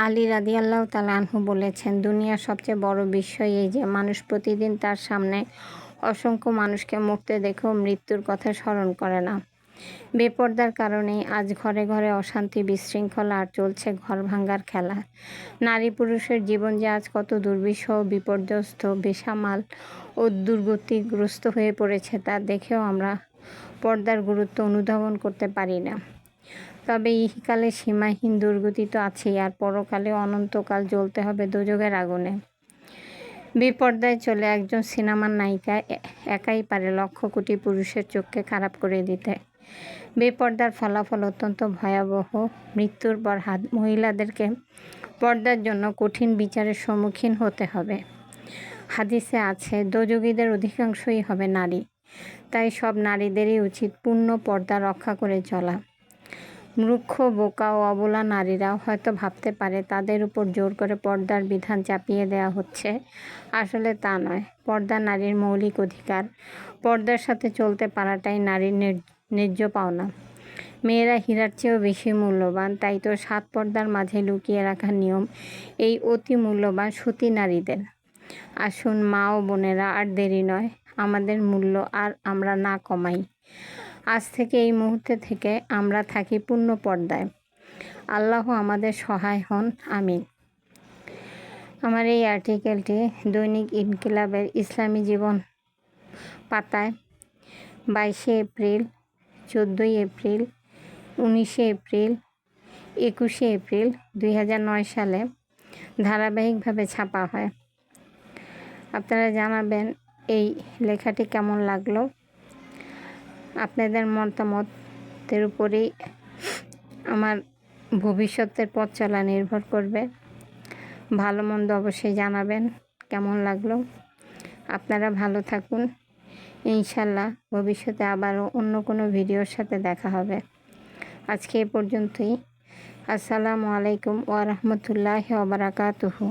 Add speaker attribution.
Speaker 1: আলী রাদিয়াল্লাহু তাআলা আনহু বলেছেন, দুনিয়ার সবচেয়ে বড় বিষয় এই যে মানুষ প্রতিদিন তার সামনে অসংখ্য মানুষকে মরতে দেখেও মৃত্যুর কথা স্মরণ করে না। বেপরদার কারণেই আজ ঘরে ঘরে অশান্তি, বিশৃঙ্খলা আর চলছে ঘর ভাঙার খেলা। নারী পুরুষের জীবন যে আজ কত দুর্বিষহ, বিপর্যস্ত, বেসামাল ও দুর্গতিগ্রস্ত হয়ে পড়েছে তা দেখেও আমরা পর্দার গুরুত্ব অনুধাবন করতে পারি না। তবে ইহকালে সীমাহীন দুর্গতি তো আছেই, আর পরকালে অনন্তকাল জ্বলতে হবে দোজখের আগুনে। বেপর্দায় চলে একজন সিনেমার নায়িকা একাই পারে লক্ষ কোটি পুরুষের চোখকে খারাপ করে দিতে। বেপর্দার ফলাফল অত্যন্ত ভয়াবহ। মৃত্যুর পর মহিলাদেরকে পর্দার জন্য কঠিন বিচারের সম্মুখীন হতে হবে। হাদিসে আছে, দোজখীদের অধিকাংশই হবে নারী। তাই সব নারীদেরই উচিত পূর্ণ পর্দা রক্ষা করে চলা। মূর্খ, বোকা ও অবলা নারীরাও হয়তো ভাবতে পারে তাদের উপর জোর করে পর্দার বিধান চাপিয়ে দেওয়া হচ্ছে। আসলে তা নয়। পর্দা নারীর মৌলিক অধিকার। পর্দার সাথে চলতে পারাটাই নারীর ন্যায্য পাওনা। মেয়েরা হীরার চেয়েও বেশি মূল্যবান, তাই তো 7 পর্দার মাঝে লুকিয়ে রাখার নিয়ম এই অতি মূল্যবান সতী নারীদের। আসুন মা ও বোনেরা, আর দেরি নয়, আমাদের মূল্য আর আমরা না কমাই। আজ থেকে, এই মুহূর্তে থেকে আমরা থাকি পূর্ণ পর্দায়। আল্লাহ আমাদের সহায় হন, আমিন। আমার এই আর্টিকেলটি দৈনিক ইনকিলাবের ইসলামী জীবন পাতায় 22শে এপ্রিল, 14ই এপ্রিল, 19শে এপ্রিল, 21শে এপ্রিল 2009 সালে ধারাবাহিকভাবে ছাপা হয়। আপনারা জানাবেন এই লেখাটি কেমন লাগলো। আপনাদের মতামতের উপরেই আমার ভবিষ্যতের পথ চলা নির্ভর করবে। ভালো মন্দ অবশ্যই জানাবেন কেমন লাগলো। আপনারা ভালো থাকুন। ইনশাল্লাহ ভবিষ্যতে আবারও অন্য কোনো ভিডিওর সাথে দেখা হবে। আজকে এ পর্যন্তই। আসসালামু আলাইকুম ওয়া রাহমাতুল্লাহি ওয়া বারাকাতুহু।